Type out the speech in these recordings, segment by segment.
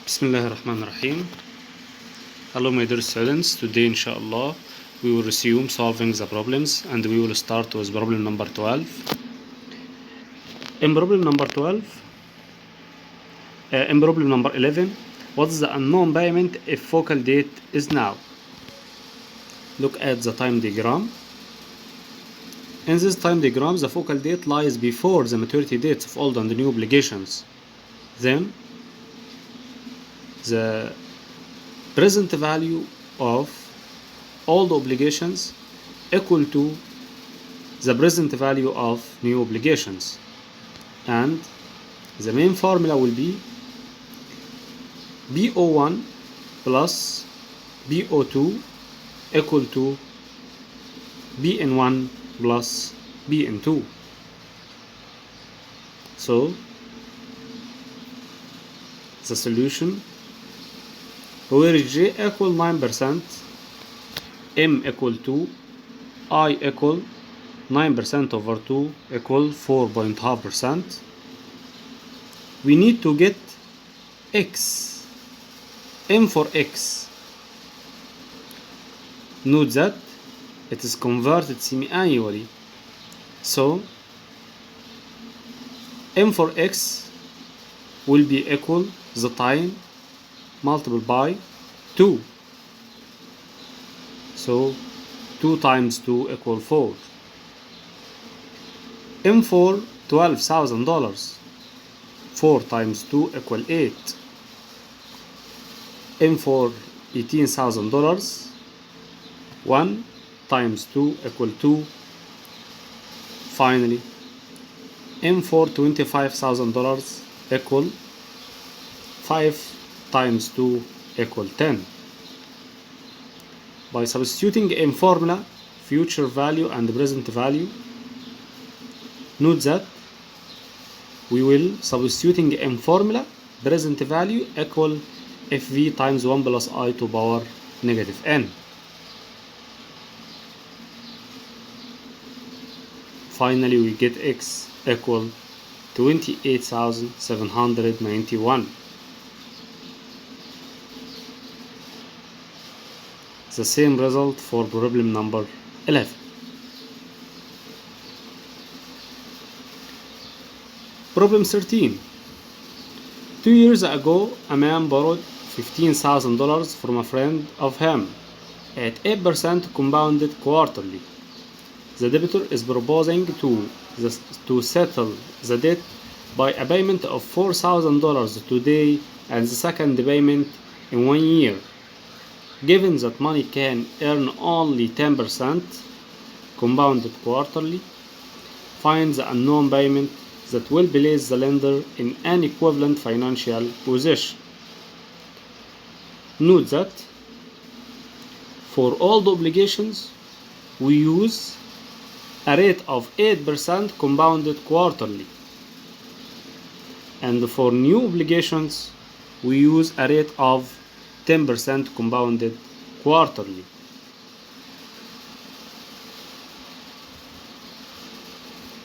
Bismillahirrahmanirrahim. Hello my dear students, today inshallah we will resume solving the problems and we will start with problem number 12. In problem number 12, in problem number 11, what is the unknown payment if focal date is now? Look at the time diagram. In this time diagram, the focal date lies before the maturity dates of old and new obligations. Then the present value of old obligations equal to the present value of new obligations, and the main formula will be BO1 plus BO2 equal to BN1 plus BN2. So the solution, where J equal 9%, M equal 2, I equal 9% over 2 equal 4.5%. We need to get X. M for X. Note that it is converted semi-annually. So M for X will be equal the time multiplied by 2. So 2 times 2 equal 4. M for $12,000. 4 times 2 equal 8. M for $18,000. 1 times 2 equal 2. Finally, M for $25,000 equal 5 times 2 equal 10. By substituting in formula future value and present value, note that we will substituting in formula present value equal FV times 1 plus I to power negative n. Finally, we get X equal 28,791. The same result for problem number 11. Problem 13. 2 years ago, a man borrowed $15,000 from a friend of him at 8% compounded quarterly. The debtor is proposing to settle the debt by a payment of $4,000 today and the second payment in 1 year. Given that money can earn only 10% compounded quarterly, find the unknown payment that will place the lender in an equivalent financial position. Note that for all the obligations we use a rate of 8% compounded quarterly, and for new obligations we use a rate of 10% compounded quarterly.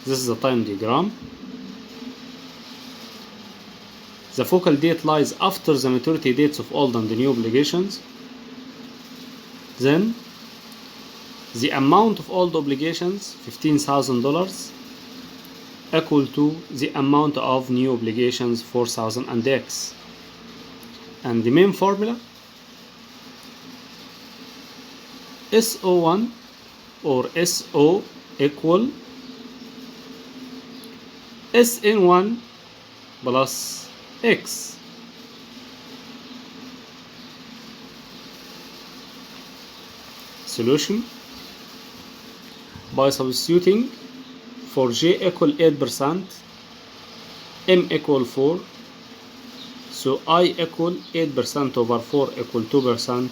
This is the time diagram. The focal date lies after the maturity dates of old and new obligations. Then the amount of old obligations, $15,000, equal to the amount of new obligations, 4,000 and X. And the main formula, SO1 or SO equal SN1 plus X. Solution, by substituting for J equal 8%, M equal 4, so I equal 8% over 4 equal 2%.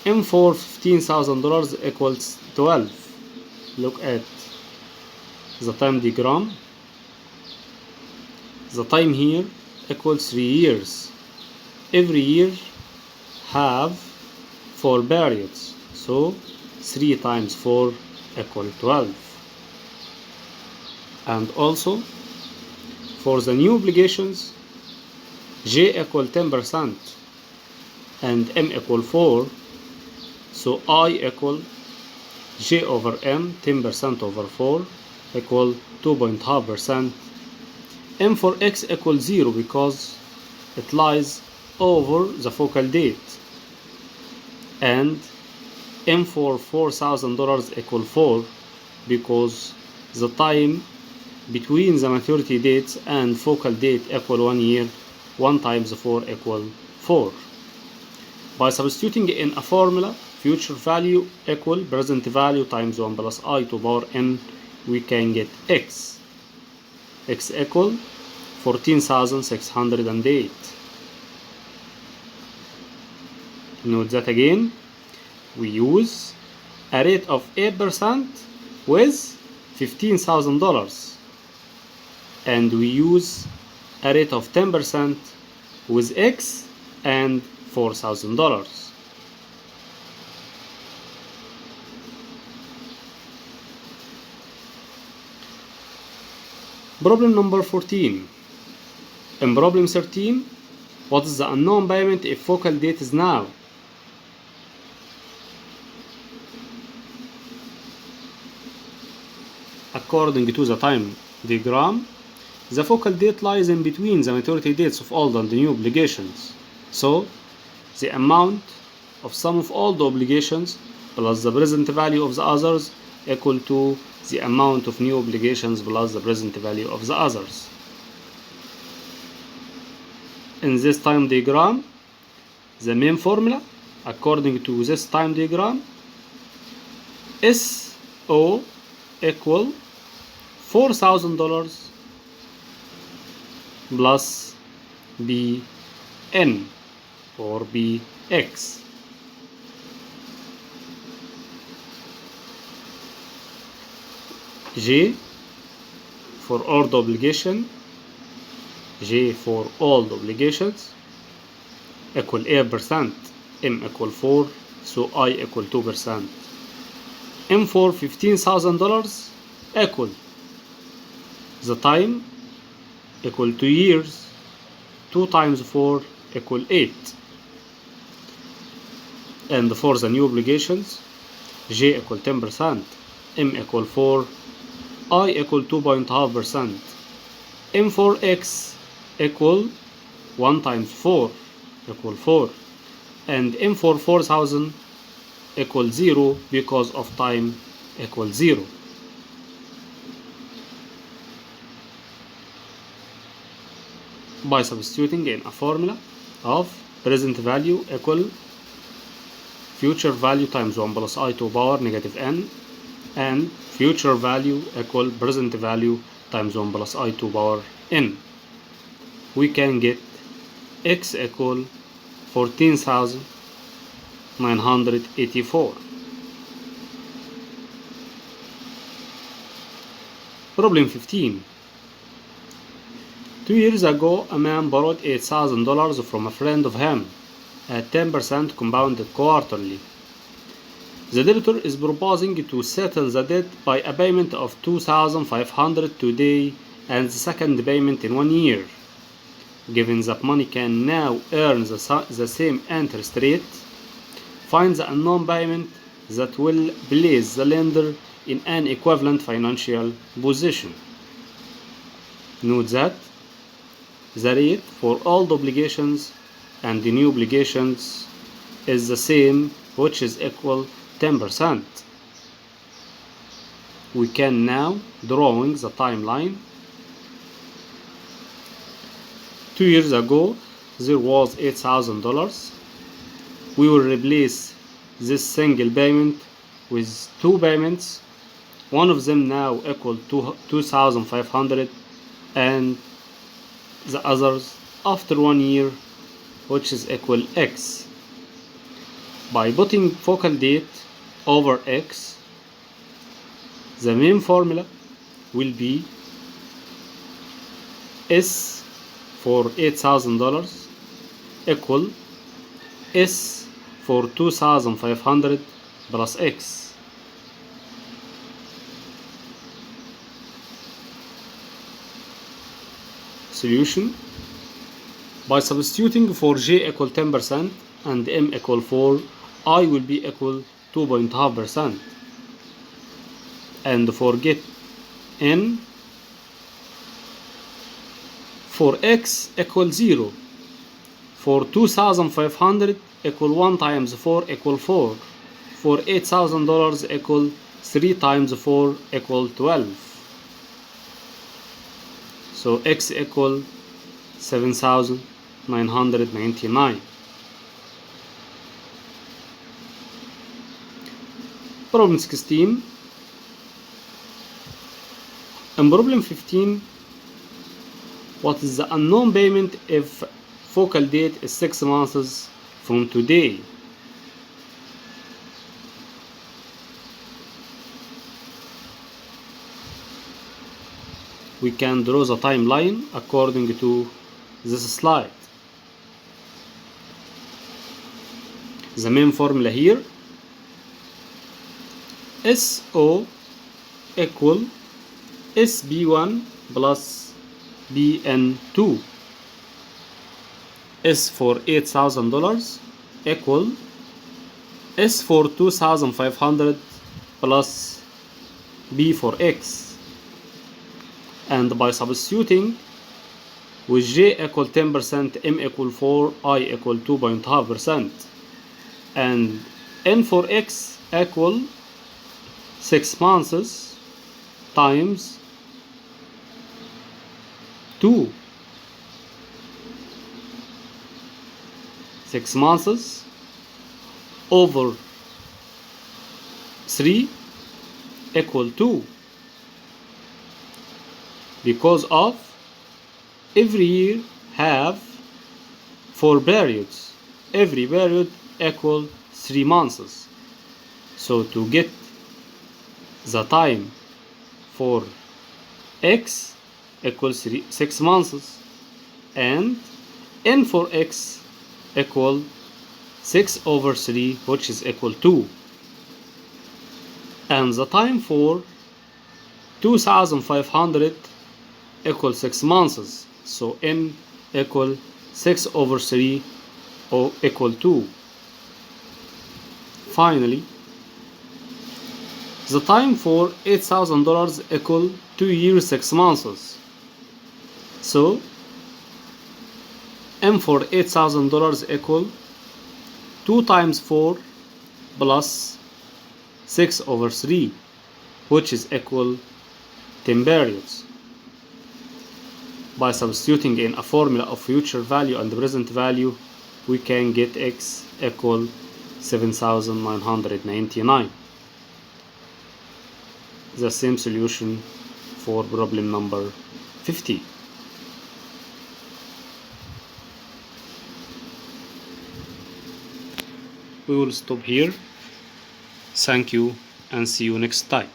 M for $15,000 equals 12. Look at the time diagram. The time here equals 3 years. Every year have 4 periods, so 3 times 4 equal 12. And also for the new obligations, J equal 10% and M equal 4, so I equal J over M, 10% over 4 equal 2.5%. M for X equals 0 because it lies over the focal date, and M for $4,000 equal 4 because the time between the maturity dates and focal date equal 1 year. 1 times 4 equal 4. By substituting in a formula, future value equal present value times 1 plus I to power n, we can get X. X equal 14,608. Note that again, we use a rate of 8% with $15,000, and we use a rate of 10% with X and $4,000. Problem number 14. In problem 13, what is the unknown payment if focal date is now? According to the time diagram, the focal date lies in between the maturity dates of old and new obligations. So, the amount of sum of all the obligations plus the present value of the others equal to the amount of new obligations plus the present value of the others. In this time diagram, the main formula, according to this time diagram, SO equal $4,000 plus BN or BX. J for old obligation, J for old obligations equal 8%, M equal 4, so I equal 2%. M for $15,000 equal the time equal 2 years, 2 times 4 equal 8. And for the new obligations, J equal 10%, M equal 4, I equal 2.5%. M for X equal 1 times 4 equal 4, and M for 4,000 equal 0 because of time equal 0. By substituting in a formula of present value equal future value times 1 plus I to power negative n, and future value equal present value times 1 plus I to power n, we can get X equal 14,984. Problem 15. 2 years ago, a man borrowed $8,000 from a friend of him at 10% compounded quarterly. The debtor is proposing to settle the debt by a payment of $2,500 today and the second payment in 1 year. Given that money can now earn the same interest rate, find the unknown payment that will place the lender in an equivalent financial position. Note that the rate for old obligations and the new obligations is the same, which is equal 10%. We can now drawing the timeline. 2 years ago there was $8,000. We will replace this single payment with 2 payments. One of them now equal to 2,500 and the others after 1 year, which is equal X. By putting focal date over X, the main formula will be S for $8,000 equal S for 2,500 plus X. Solution. By substituting for j equal 10% and m equal 4, I will be equal 2.5%. And for get n, for x equal 0, for 2,500 equal 1 times 4 equal 4, for $8,000 equal 3 times 4 equal 12. So x equal 7,999. Problem 16. In problem 15, what is the unknown payment if focal date is 6 months from today? We can draw the timeline according to this slide. The main formula here, SO equal SB1 plus BN2. S for $8,000 equal S for 2,500 plus B for X. And by substituting with J equal 10%, M equal 4, I equal 2.5%, and N for X equal 6 months times 2. 6 months over 3 equal 2. Because of every year have 4 periods. Every period equal 3 months. So to get the time for X equals 6 months, and N for X equal 6 over 3, which is equal 2. And the time for 2,500 equal 6 months. So N equal 6 over 3 or equal 2. Finally, the time for $8,000 equal 2 years 6 months. So M for $8,000 equal 2 times 4 plus 6 over 3, which is equal 10 periods. By substituting in a formula of future value and present value, we can get X equal 7,999. The same solution for problem number 50. We will stop here. Thank you and see you next time.